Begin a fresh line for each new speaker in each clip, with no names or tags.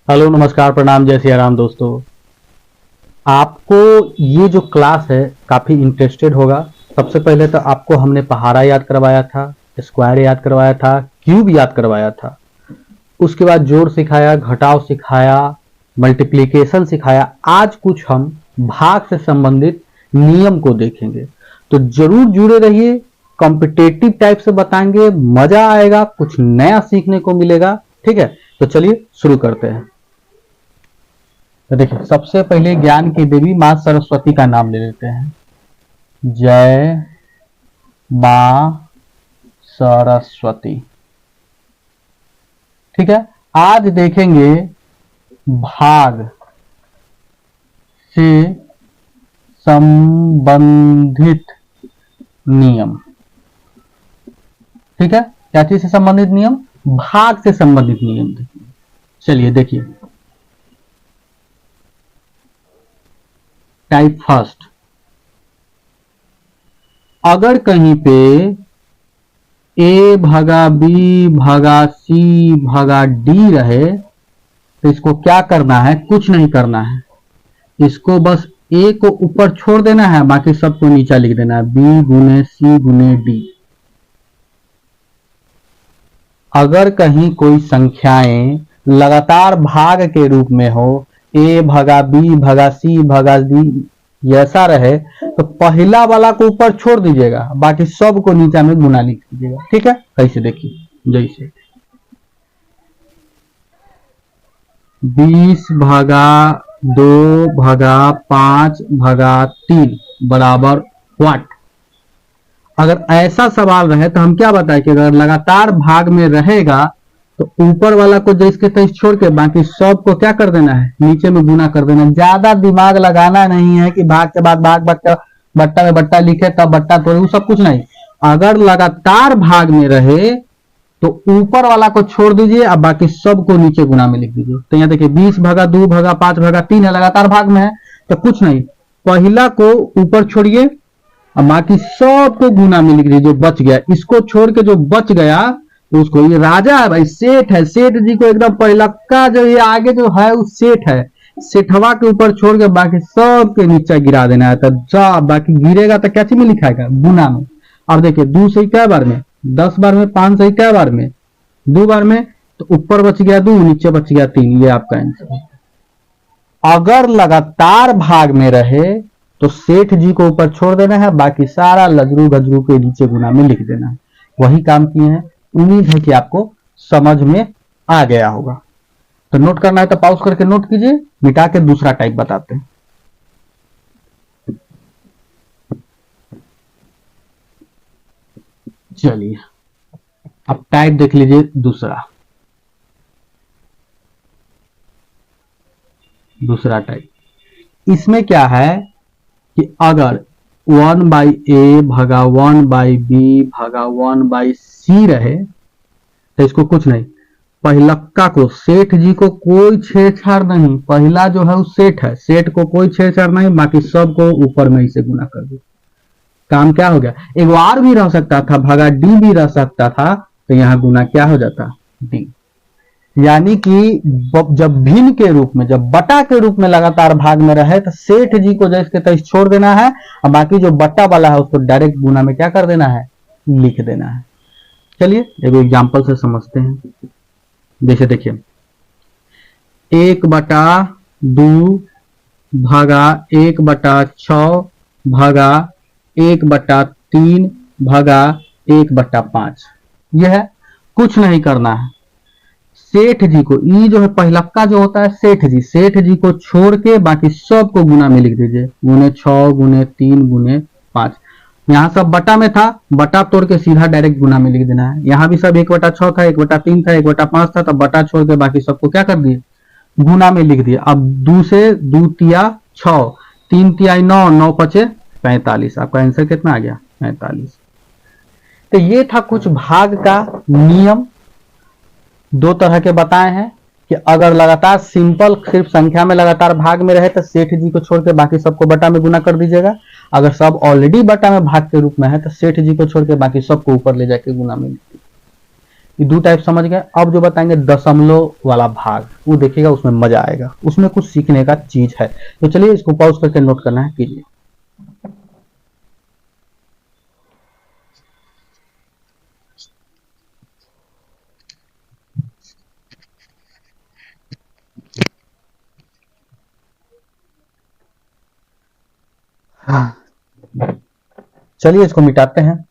Hello नमस्कार प्रणाम जय सिया राम दोस्तों। आपको ये जो क्लास है काफ़ी इंटरेस्टेड होगा। सबसे पहले तो आपको हमने पहाड़ा याद करवाया था, स्क्वायर याद करवाया था, क्यूब याद करवाया था। उसके बाद जोड़ सिखाया, घटाव सिखाया, मल्टीप्लिकेशन सिखाया। आज कुछ हम भाग से संबंधित नियम को देखेंगे, तो जरूर जुड़े रहिए। कॉम्पिटेटिव टाइप से बताएंगे, मजा आएगा, कुछ नया सीखने को मिलेगा। ठीक है, तो चलिए शुरू करते हैं। तो देखिए, सबसे पहले ज्ञान की देवी मां सरस्वती का नाम ले लेते हैं। जय मां सरस्वती। ठीक है, आज देखेंगे भाग से संबंधित नियम। ठीक है, क्या चीज से संबंधित नियम? भाग से संबंधित नियम। चलिए देखिए, टाइप फर्स्ट। अगर कहीं पे ए भागा बी भागा सी भागा डी रहे तो इसको क्या करना है? कुछ नहीं करना है, इसको बस ए को ऊपर छोड़ देना है, बाकी सबको नीचा लिख देना है, बी गुने सी गुने डी। अगर कहीं कोई संख्याएं लगातार भाग के रूप में हो, ए भागा बी भागा सी भागा डी ऐसा रहे, तो पहला वाला को ऊपर छोड़ दीजिएगा, बाकी सब को नीचा में गुना लिख दीजिएगा। ठीक है, कैसे देखिए, जैसे 20 भागा 2 भागा 5 भागा 3 बराबर व्हाट। अगर ऐसा सवाल रहे तो हम क्या बताएं कि अगर लगातार भाग में रहेगा तो ऊपर वाला को जैसे तैसे छोड़ के बाकी सब को क्या कर देना है? नीचे में गुना कर देना। ज्यादा दिमाग लगाना नहीं है कि भाग के बाद भाग बट्टा में बट्टा लिखे तब बट्टा तोड़े, वो सब कुछ नहीं। अगर लगातार भाग में रहे तो ऊपर वाला को छोड़ दीजिए, अब बाकी सब को नीचे गुना में लिख दीजिए। तो यहाँ देखिए 20 भागा 2 भागा 5 भागा 3 है, लगातार भाग में है, तो कुछ नहीं, पहला को ऊपर छोड़िए, अब बाकी सब को गुना में लिख दीजिए। जो बच गया, इसको छोड़ के जो बच गया उसको, ये राजा है भाई, सेठ है, सेठ जी को एकदम पहला का जो ये आगे जो है वो सेठ है, सेठवा के ऊपर छोड़ के बाकी सब के नीचे गिरा देना है। तो जा बाकी गिरेगा तो क्या चीज में लिखाएगा? गुना में। अब देखिए 2 सही क्या बार में? 10 बार में। 5 सही क्या बार में? 2 बार में। तो ऊपर बच गया 2, नीचे बच गया 3। ये आपका आंसर है। अगर लगातार भाग में रहे तो सेठ जी को ऊपर छोड़ देना है, बाकी सारा लजरू गजरू के नीचे गुना में लिख देना है। वही काम किए हैं। उम्मीद है कि आपको समझ में आ गया होगा। तो नोट करना है तो पॉज करके नोट कीजिए, मिटा के दूसरा टाइप बताते हैं। चलिए, अब टाइप देख लीजिए दूसरा टाइप। इसमें क्या है कि अगर 1/a भागा 1/b भागा 1/c रहे तो इसको कुछ नहीं, पहलक्का को, सेठ जी को कोई छेड़छाड़ नहीं, पहला जो है वो सेठ है, सेठ को कोई छेड़छाड़ नहीं, बाकी सब को ऊपर में इसे गुना कर दो। काम क्या हो गया? एक बार भी रह सकता था, भागा डी भी रह सकता था, तो यहां गुना क्या हो जाता? डी। यानी कि जब भिन्न के रूप में, जब बटा के रूप में लगातार भाग में रहे तो सेठ जी को जैसे तैसे छोड़ देना है, और बाकी जो बट्टा वाला है उसको डायरेक्ट गुना में क्या कर देना है? लिख देना है। चलिए एक एग्जांपल से समझते हैं। जैसे देखिए 1/2 भागा 1/6 भागा 1/3 भागा 1/5। यह है, कुछ नहीं करना है। सेठ जी को, ई जो है पहलक्का जो होता है सेठ जी को छोड़ के बाकी सब को गुना में लिख दीजिए, गुने 6 गुने 3 गुने 5। यहाँ सब बटा में था, बटा तोड़ के सीधा डायरेक्ट गुना में लिख देना है। यहाँ भी सब 1/6 था, 1/3 था, 1/5 था, तब बटा छोड़ के बाकी सबको क्या कर दिए? गुना में लिख दिए। अब 2 से 2 तिया 6, 3 तिया 9, 9 पचे 45। आपका आंसर कितना आ गया? 45। तो ये था कुछ भाग का नियम, 2 तरह के बताए हैं कि अगर लगातार सिंपल सिर्फ संख्या में लगातार भाग में रहे तो सेठ जी को छोड़ के बाकी सबको बटा में गुना कर दीजिएगा। अगर सब ऑलरेडी बटा में भाग के रूप में है तो सेठ जी को छोड़ के बाकी सबको ऊपर ले जाके गुना में लिख दीजिए। ये दो टाइप समझ गए। अब जो बताएंगे दशमलव वाला भाग, वो देखिएगा, उसमें मजा आएगा, उसमें कुछ सीखने का चीज है। तो चलिए इसको पॉज करके नोट करना है, कीजिए। चलिए इसको मिटाते हैं।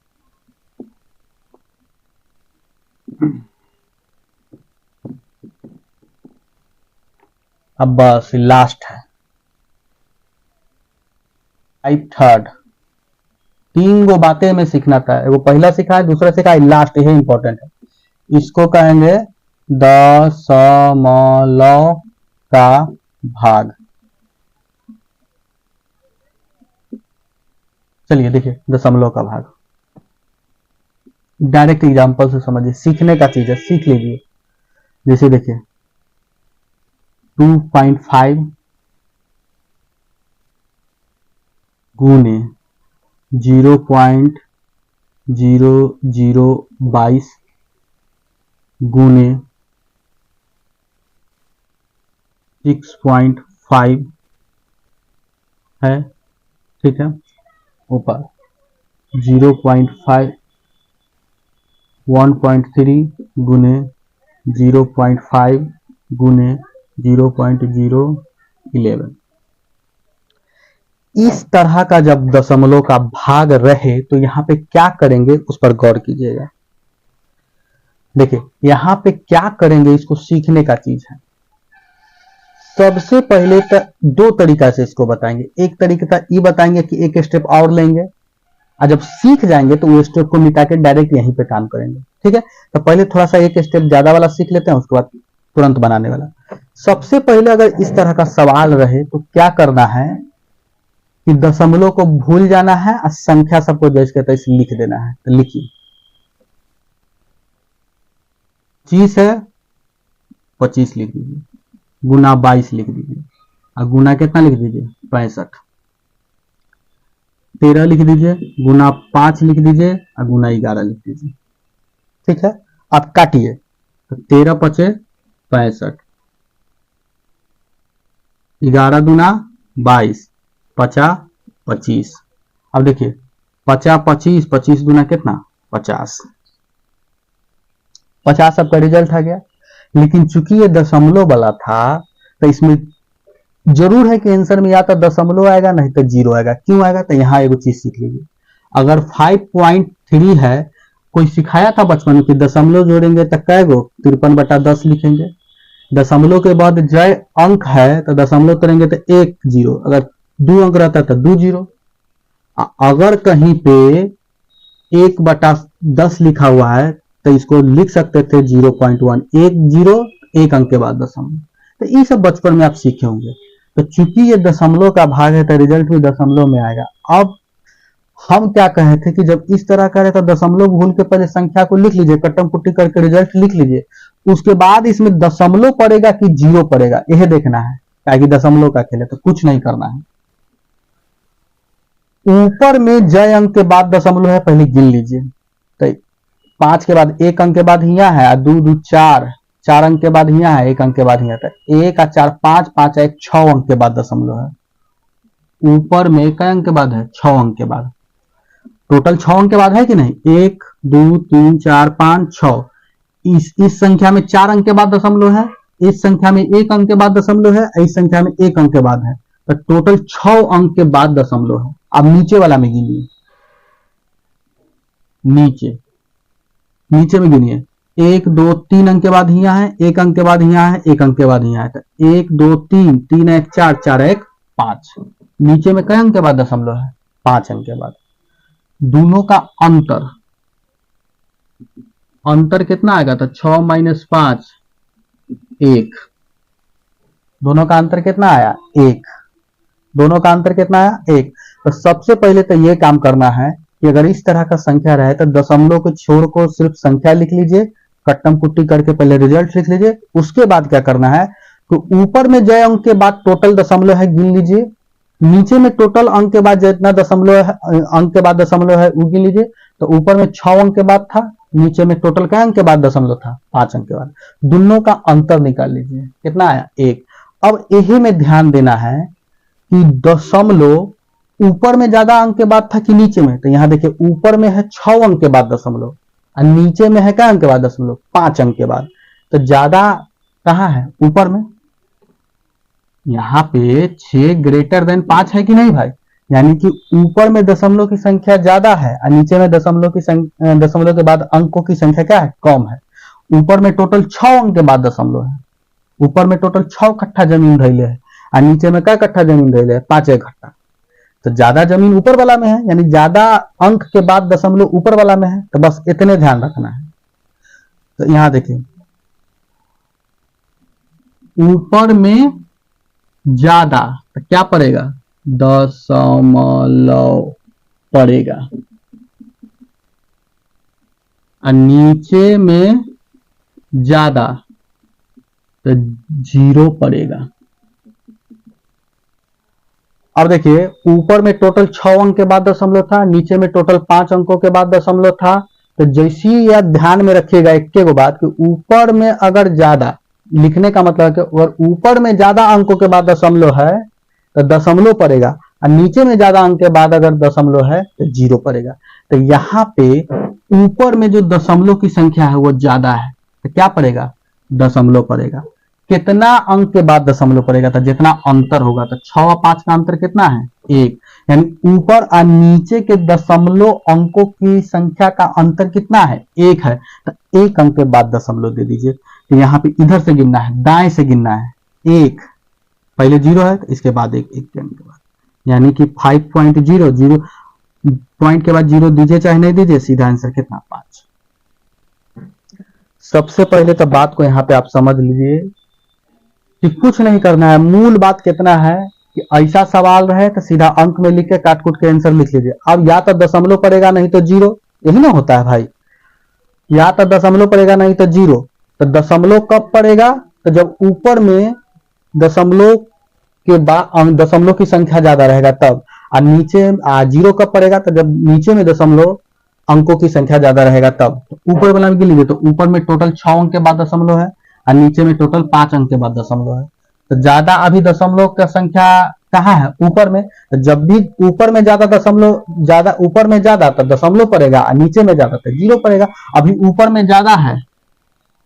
अब बस लास्ट है, टाइप थर्ड। तीन गो बातें में सीखना था, वो पहला सीखा है, दूसरा सीखा है, लास्ट यही इंपॉर्टेंट है। इसको कहेंगे दशमलव का भाग। चलिए देखिए दशमलव का भाग, डायरेक्ट एग्जांपल से समझिए, सीखने का चीज है, सीख लीजिए। जैसे देखिए 2.5 गुने 0.0022 गुने 6.5 है, ठीक है। ऊपर 0.5 1.3 गुने 0.5 गुने 0.011। इस तरह का जब दशमलव का भाग रहे तो यहां पे क्या करेंगे उस पर गौर कीजिएगा। देखिए यहां पे क्या करेंगे, इसको सीखने का चीज है। सबसे पहले तो दो तरीका से इसको बताएंगे। एक तरीका ये बताएंगे कि एक स्टेप और लेंगे, और जब सीख जाएंगे तो वो स्टेप को मिटा के डायरेक्ट यहीं पे काम करेंगे, ठीक है। तो पहले थोड़ा सा एक स्टेप ज्यादा वाला सीख लेते हैं, उसके बाद तुरंत बनाने वाला। सबसे पहले अगर इस तरह का सवाल रहे तो क्या करना है कि दशमलव को भूल जाना है और संख्या सबको जैसे कहते हैं लिख देना है। तो लिखिए 25 है, 25 लिख दीजिए, गुना 22 लिख दीजिए, और गुना कितना लिख दीजिए 65। 13 लिख दीजिए, गुना 5 लिख दीजिए, और गुना 11 लिख दीजिए, ठीक है। अब काटिए, तो 13 पचे 65, 11 दुना 22, 50 25। अब देखिए 50 25, 25 दुना कितना 50, 50 आपका रिजल्ट आ गया। लेकिन चूंकि ये दशमलव वाला था तो इसमें जरूर है कि आंसर में या तो दशमलव आएगा नहीं तो जीरो आएगा। क्यों आएगा, तो यहां एक चीज सीख लीजिए। अगर 5.3 है, कोई सिखाया था बचपन में कि दशमलव जोड़ेंगे तो कै गो 53/10 लिखेंगे। दशमलव के बाद जय अंक है तो दशमलव करेंगे तो 1 0, अगर 2 अंक रहता है तो 2 0। अगर कहीं पे 1/10 लिखा हुआ है तो इसको लिख सकते थे 0.1, 1 0, 1 अंक के बाद दशमलव। तो ये सब बचपन में आप सीखे होंगे। तो चूंकि ये दशमलव का भाग है तो रिजल्ट भी दशमलव में आएगा। अब हम क्या कहे थे कि जब इस तरह करे तो दशमलव भूल के पहले संख्या को लिख लीजिए, कट्टम पुट्टी करके रिजल्ट लिख लीजिए, उसके बाद इसमें दशमलव पड़ेगा कि जीरो पड़ेगा यह देखना है। ताकि दशमलव का खेले तो कुछ नहीं करना है। ऊपर में जय अंक के बाद दशमलव है, पहले गिन लीजिए। तो 5 के बाद 1 अंक के बाद हिया है, 2 2 4, 4 अंक के बाद हिया है, 1 अंक के बाद हिया था, 1 और 4 5, 5 1 6 अंक के बाद दशमलव है। ऊपर में कई अंक के बाद है 6 अंक के बाद, टोटल 6 अंक के बाद है कि नहीं, 1 2 3 4 5 6। इस संख्या में 4 अंक के बाद दशमलव है, इस संख्या में 1 अंक के बाद दशमलव है, इस संख्या में 1 अंक के बाद है, तो टोटल 6 अंक के बाद दशमलव है। अब नीचे वाला में गिनिए, नीचे में गिनिए, 1 2 3 अंक के बाद हिया है, 1 अंक के बाद हिया है, 1 अंक के बाद हिया है, तो 1 2 3, 3 1 4, 4 1 5। नीचे में कई अंक के बाद दशमलव है, 5 अंक के बाद। दोनों का अंतर कितना आएगा, तो 6 - 5 1। दोनों का अंतर कितना आया 1, दोनों का अंतर कितना आया 1। तो सबसे पहले तो ये काम करना है कि अगर इस तरह का संख्या रहे तो दशमलव को छोड़ को सिर्फ संख्या लिख लीजिए, कट्टम पुट्टी करके पहले रिजल्ट लिख लीजिए। उसके बाद क्या करना है तो ऊपर में जय अंक के बाद टोटल दशमलव है गिन लीजिए, नीचे में टोटल अंक के बाद जितना दशमलव है अंक के बाद दशमलव है वो गिन लीजिए। तो ऊपर में 6 अंक के बाद था नीचे में टोटल क्या अंक के बाद दशमलव था, 5 अंक के बाद। दोनों का अंतर निकाल लीजिए, कितना आया, 1। अब यही में ध्यान देना है कि दशमलव ऊपर में ज्यादा अंक के बाद था कि नीचे में, तो यहां देखिए ऊपर में है 6 अंक के बाद दशमलव और नीचे में है क्या अंक के बाद दशमलव, 5 अंक के बाद। तो ज्यादा कहां है, ऊपर में। यहाँ पे 6 ग्रेटर देन 5 है कि नहीं भाई, यानी कि ऊपर में दशमलव की संख्या ज्यादा है और नीचे में दशमलव के बाद अंकों की संख्या क्या है, कम है। ऊपर में टोटल 6 अंक के बाद दशमलव है, ऊपर में टोटल 6 कट्ठा जमीन धैले है और नीचे में क्या कट्ठा जमीन धैले है, 5 कट्ठा। तो ज्यादा जमीन ऊपर वाला में है, यानी ज्यादा अंक के बाद दशमलव ऊपर वाला में है। तो बस इतने ध्यान रखना है। तो यहां देखिए ऊपर में ज्यादा तो क्या पड़ेगा, दशमलव पड़ेगा और नीचे में ज्यादा तो 0 पड़ेगा। अब देखिए ऊपर में टोटल 6 अंक के बाद दशमलव था, नीचे में टोटल 5 अंकों के बाद दशमलव था। तो जैसी यह ध्यान में रखिएगा एक के बात कि ऊपर में अगर ज्यादा, लिखने का मतलब है कि अगर ऊपर में ज्यादा अंकों के बाद दशमलव है तो दशमलव पड़ेगा और नीचे में ज्यादा अंक के बाद अगर दशमलव है तो 0 पड़ेगा। तो यहाँ पे ऊपर में जो दशमलव की संख्या है वो ज्यादा है तो क्या पड़ेगा, दशमलव पड़ेगा। कितना अंक के बाद दशमलव पड़ेगा, तो जितना अंतर होगा। तो 6 और 5 का अंतर कितना है, 1, यानी ऊपर और नीचे के दशमलव अंकों की संख्या का अंतर कितना है, 1 है। तो 1 अंक के बाद दशमलव दे दीजिए। तो यहाँ पे इधर से गिनना है, दाएं से गिनना है, 1 पहले 0 है तो इसके बाद 1 के अंक के बाद, यानी कि 5.0, 0 पॉइंट के बाद 0 दीजिए चाहे नहीं दीजिए, सीधा आंसर कितना, 5। सबसे पहले तो बात को यहाँ पे आप समझ लीजिए कि कुछ नहीं करना है। मूल बात कितना है कि ऐसा सवाल रहे तो सीधा अंक में लिख के काट कूट के आंसर लिख लीजिए। अब या तो दशमलव पड़ेगा नहीं तो 0, यही ना होता है भाई, या तो दशमलव पड़ेगा नहीं तो 0। तो दशमलव कब पड़ेगा, तो जब ऊपर में दशमलव के बाद दशमलव की संख्या ज्यादा रहेगा तब। और नीचे 0 कब पड़ेगा, तो जब नीचे में दशमलव अंकों की संख्या ज्यादा रहेगा तब। तो ऊपर वाला में गिन लीजिए, तो ऊपर में टोटल 6 अंक के बाद दशमलव है और नीचे में टोटल 5 अंक के बाद दशमलव है। तो ज्यादा अभी दशमलव का संख्या कहाँ है, ऊपर में। तो जब भी ऊपर में ज्यादा दशमलव, ज्यादा ऊपर में ज्यादा तो दशमलव पड़ेगा और नीचे में ज्यादा तो 0 पड़ेगा। अभी ऊपर में ज्यादा है,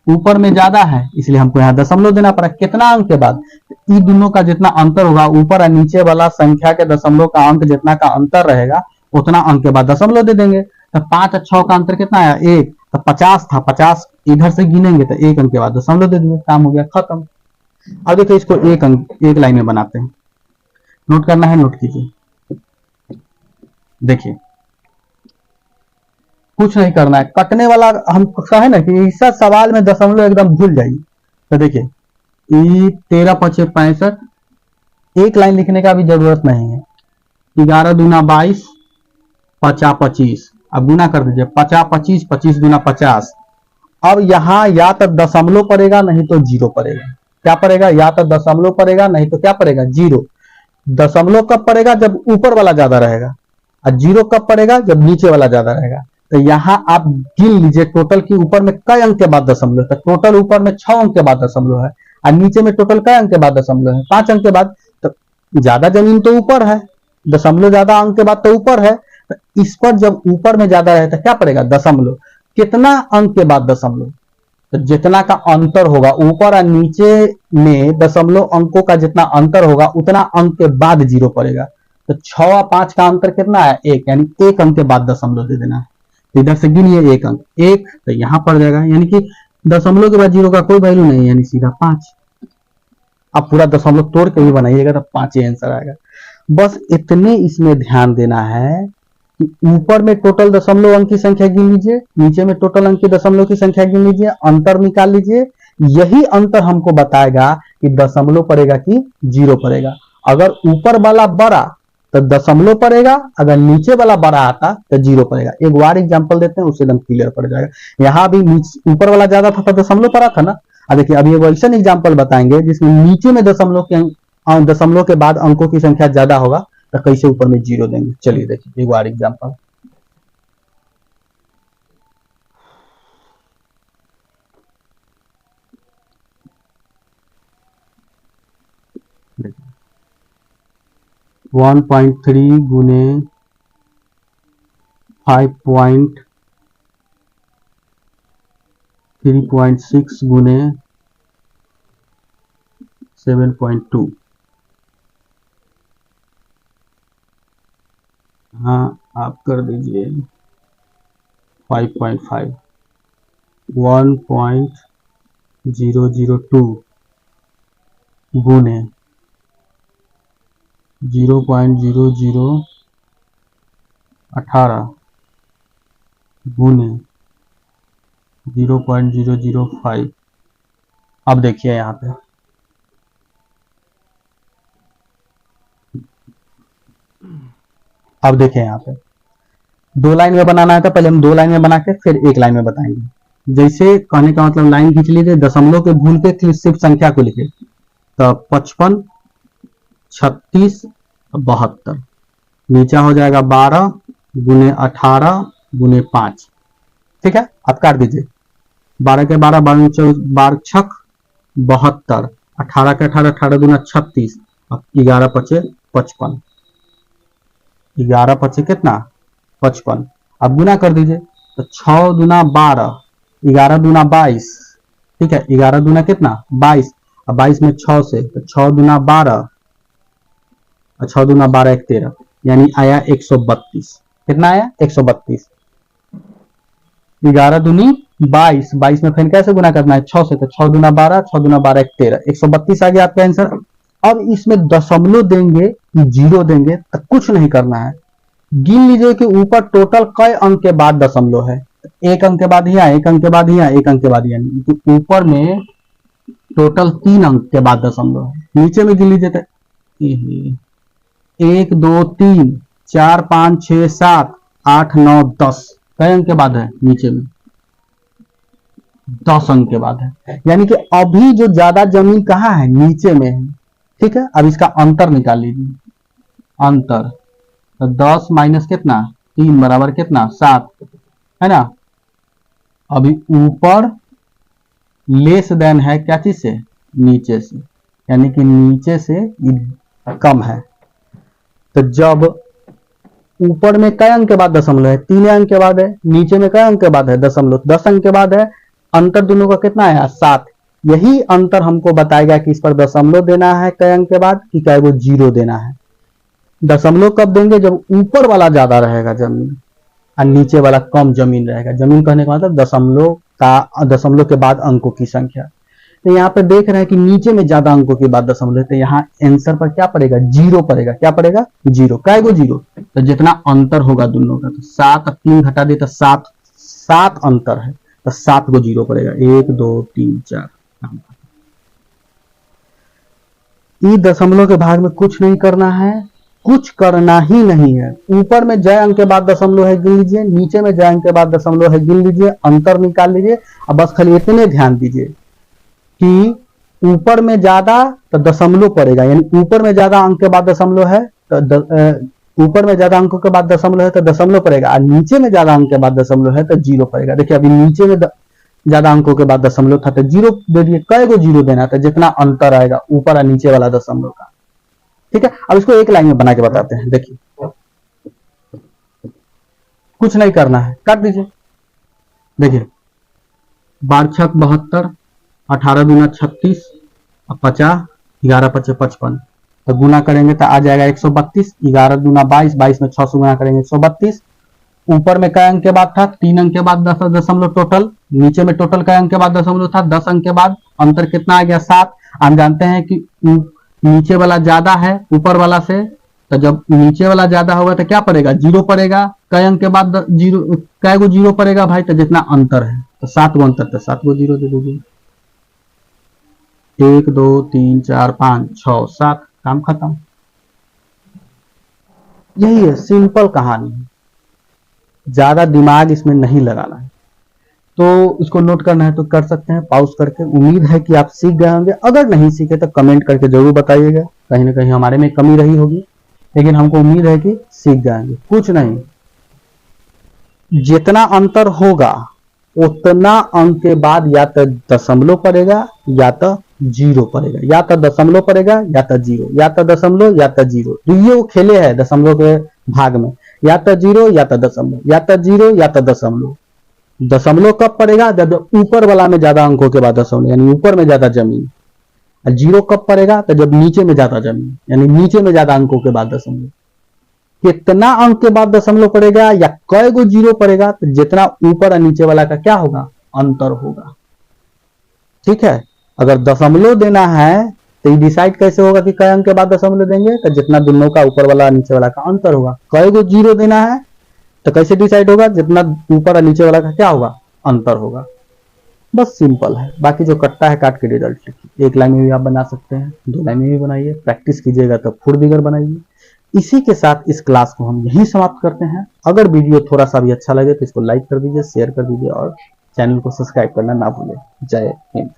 ऊपर में ज्यादा है इसलिए हमको यहाँ दशमलव देना पड़ा। कितना अंक के बाद, तो इन दोनों का जितना अंतर होगा, ऊपर और नीचे वाला संख्या के दशमलव का अंक जितना का अंतर रहेगा उतना अंक के बाद दशमलव दे देंगे। तो 5 और 6 का अंतर कितना आया, 1। तो 50 था, 50 इधर से गिनेंगे तो 1 अंक के बाद दशमलव दे देंगे, काम हो गया खत्म। अब देखिए इसको एक लाइन में बनाते हैं। नोट करना है, नोट कीजिए। देखिए कुछ नहीं करना है, कटने वाला हम कहे ना कि इस सवाल में दशमलव एकदम भूल जाइए। तो देखिए 13 × 5 = 65, एक लाइन लिखने का भी जरूरत नहीं है। 11 दूना 22, 50 25, अब गुना कर दीजिए, 50 25, 25 दूना 50। अब यहां या तो दशमलव पड़ेगा नहीं तो 0 पड़ेगा। क्या पड़ेगा, या तो दशमलव पड़ेगा नहीं तो क्या पड़ेगा, 0। दशमलव कब पड़ेगा, जब ऊपर वाला ज्यादा रहेगा, और 0 कब पड़ेगा, जब नीचे वाला ज्यादा रहेगा। तो यहां आप गिन लीजिए टोटल की ऊपर में कई अंक के बाद दशमलव। तो टोटल ऊपर में 6 अंक के बाद दशमलव है और नीचे में टोटल कई अंक के बाद दशमलव है, 5 अंक के बाद। तो ज्यादा जमीन तो ऊपर है, दशमलव ज्यादा अंक के बाद तो ऊपर है। तो इस पर जब ऊपर में ज्यादा है तो क्या पड़ेगा, दशमलव। कितना अंक के बाद दशमलव, तो जितना का अंतर होगा ऊपर और नीचे में दशमलव अंकों का जितना अंतर होगा उतना अंक के बाद 0 पड़ेगा। तो 6 और 5 का अंतर कितना है, 1, यानी 1 अंक के बाद दशमलव दे देना है। इधर से गिनिए 1 अंक, 1 तो यहां पड़ जाएगा, यानी कि दशमलव के बाद 0 का कोई वैल्यू नहीं है, यानी सीधा 5। अब पूरा दशमलव तोड़ के भी बनाइएगा तो 5 ही आंसर आएगा। बस इतने इसमें ध्यान देना है कि ऊपर में टोटल दशमलव अंक की संख्या गिन लीजिए, नीचे में टोटल अंक की दशमलव की संख्या गिन लीजिए, अंतर निकाल लीजिए। यही अंतर हमको बताएगा कि दशमलव पड़ेगा कि 0 पड़ेगा। अगर ऊपर वाला बड़ा तो दशमलव पड़ेगा, अगर नीचे वाला बड़ा आता तो 0 पड़ेगा। एक बार एग्जांपल देते हैं, उससे एकदम क्लियर पड़ जाएगा। यहाँ भी ऊपर वाला ज्यादा था तो दशमलव पड़ा था ना। देखिए अभी एक ऐसा एग्जांपल बताएंगे जिसमें नीचे में दशमलव के बाद अंकों की संख्या ज्यादा होगा तो कैसे ऊपर में 0 देंगे। चलिए देखिए एक बार एग्जांपल। 1.3 गुने 5.3.6 गुने 7.2। हाँ आप कर दीजिए 5.5 1.002 गुने 0.0018 गुने 0.005। अब देखिए यहाँ पे अब देखिए यहाँ पे 2 लाइन में बनाना है तो पहले हम 2 लाइन में बना के फिर 1 लाइन में बताएंगे। जैसे कहने का मतलब लाइन खींच लीजिए, दशमलव के भूल के सिर्फ संख्या को लिखे तो 55 36 72, नीचा हो जाएगा 12 गुने 18 गुने 5। ठीक है, आप काट दीजिए 12 के 12 12 छक 72, 18 के 18 18 दूना 36, 11 पचे 55, 11 पचे कितना 55। अब गुना कर दीजिए तो 6 दूना 12, 11 दूना 22। ठीक है, 11 दूना कितना 22, अब 22 में 6 से तो 6 दूना 12 और 6 दूना 12 एक 13, यानी आया 132। कितना आया 132। 11 दूनी 22, 22 में फिर कैसे गुना करना है 6 से, तो 6 दूना 12, 6 दूना 12 एक 13, 132 आ गया आपका आंसर। अब इसमें दशमलव देंगे कि जीरो देंगे तो कुछ नहीं करना है, गिन लीजिए कि ऊपर टोटल कई अंक के बाद दशमलव है। एक अंक के बाद यहाँ, एक अंक के बाद यहाँ, एक अंक के बाद यहाँ, तो ऊपर में टोटल 3 अंक के बाद दशमलव है। नीचे में गिन लीजिए तो 1 2 3 4 5 6 7 8 9 10 कई अंक के बाद है, नीचे में 10 अंक के बाद है। यानी कि अभी जो ज्यादा जमीन कहाँ है, नीचे में है। ठीक है, अब इसका अंतर निकाल लीजिए। अंतर तो 10 माइनस कितना 3 बराबर कितना 7 है ना। अभी ऊपर लेस देन है क्या चीज से, नीचे से, यानी कि नीचे से कम है। तो जब ऊपर में कई अंक के बाद दशमलव है, 3 अंक के बाद है, नीचे में कई अंक के बाद है दशमलव 10 अंक के बाद है, अंतर दोनों का कितना है 7। यही अंतर हमको बताएगा कि इस पर दशमलव देना है कई अंक के बाद कि क्या वो जीरो देना है। दशमलव कब देंगे, जब ऊपर वाला ज्यादा रहेगा जमीन और नीचे वाला कम जमीन रहेगा। जमीन कहने का मतलब दशमलव के बाद अंकों की संख्या। तो यहाँ पे देख रहे हैं कि नीचे में ज्यादा अंकों के बाद दशमलव, तो यहाँ आंसर पर क्या पड़ेगा जीरो पड़ेगा। क्या पड़ेगा जीरो, काय को जीरो, तो जितना अंतर होगा दोनों का, तो 7 3 घटा दे तो 7 अंतर है, तो 7 को जीरो पड़ेगा। 1 2 3 4। इस दशमलव के भाग में कुछ नहीं करना है, कुछ करना ही नहीं है। ऊपर में जय अंक के बाद दशमलव है गिन लीजिए, नीचे में जय अंक के बाद दशमलव है गिन लीजिए, अंतर निकाल लीजिए। अब बस खाली इतने ध्यान दीजिए कि ऊपर में ज्यादा तो दशमलव पड़ेगा, यानी ऊपर में ज्यादा अंक के बाद दशमलव है तो ऊपर में ज्यादा अंकों के बाद दशमलव है तो दशमलव पड़ेगा, और नीचे में ज्यादा अंक के बाद दशमलव है तो जीरो पड़ेगा। देखिए अभी नीचे में ज्यादा अंकों के बाद दशमलव था तो जीरो दे दिए। कई को जीरो देना था, जितना अंतर आएगा ऊपर और नीचे वाला दशमलव का। ठीक है, अब इसको एक लाइन में बना के बताते हैं। देखिए कुछ नहीं करना है, काट दीजिए। देखिए 12 छक 72, 18 दूना 36 और 50, 11 पचे 55, तो गुना करेंगे तो आ जाएगा 132। 11 दूना 22, 22 में 6 से गुना करेंगे 132। ऊपर में कई अंक के बाद था 3 अंक के बाद दशमलव टोटल, नीचे में टोटल कई अंक के बाद दशमलव था 10 अंक के बाद, अंतर कितना आ गया 7। हम जानते हैं कि नीचे वाला ज्यादा है ऊपर वाला से, तो जब नीचे वाला ज्यादा होगा तो क्या पड़ेगा जीरो पड़ेगा। कई अंक के बाद जीरो, कई को जीरो पड़ेगा भाई, तो जितना अंतर है तो 7 को अंतर, तो 7 को जीरो दे दीजिए। 1 2 3 4 5 6 7, काम खत्म। यही है सिंपल कहानी, ज्यादा दिमाग इसमें नहीं लगाना है। तो इसको नोट करना है तो कर सकते हैं पॉज करके। उम्मीद है कि आप सीख गए होंगे, अगर नहीं सीखे तो कमेंट करके जरूर बताइएगा, कहीं ना कहीं हमारे में कमी रही होगी, लेकिन हमको उम्मीद है कि सीख जाएंगे। कुछ नहीं, जितना अंतर होगा उतना अंक के बाद या तो दशमलव पड़ेगा या तो जीरो पड़ेगा, या तो दशमलव पड़ेगा या तो जीरो, या तो दशमलव या तो जीरो। तो ये वो खेले है दशमलव के भाग में, या तो जीरो या तो दशमलव, या तो जीरो या तो दशमलव। दशमलव कब पड़ेगा? जब ऊपर वाला में ज्यादा अंकों के बाद दशमलव, यानी ऊपर में ज्यादा जमीन। और जीरो कब पड़ेगा? तो जब नीचे में ज्यादा जमीन, यानी नीचे में ज्यादा अंकों के बाद दशमलव। कितना अंक के बाद दशमलव पड़ेगा या कई गो जीरो पड़ेगा, तो जितना ऊपर और नीचे वाला का क्या होगा? अंतर होगा। ठीक है, अगर दशमलव देना है तो ये डिसाइड कैसे होगा कि कई अंक के बाद दशमलव देंगे? तो जितना दोनों का ऊपर वाला नीचे वाला का अंतर होगा। कई गो जीरो देना है तो कैसे डिसाइड होगा? जितना ऊपर और नीचे वाला का क्या होगा? अंतर होगा। बस सिंपल है। बाकी जो कटता है काट के रिजल्ट लिखिए। एक लाइन में भी आप बना सकते हैं, दो लाइन में भी बनाइए, प्रैक्टिस कीजिएगा तो फुल फिगर बनाइए। इसी के साथ इस क्लास को हम यहीं समाप्त करते हैं। अगर वीडियो थोड़ा सा भी अच्छा लगे तो इसको लाइक कर दीजिए, शेयर कर दीजिए और चैनल को सब्सक्राइब करना ना भूलें। जय हिंद।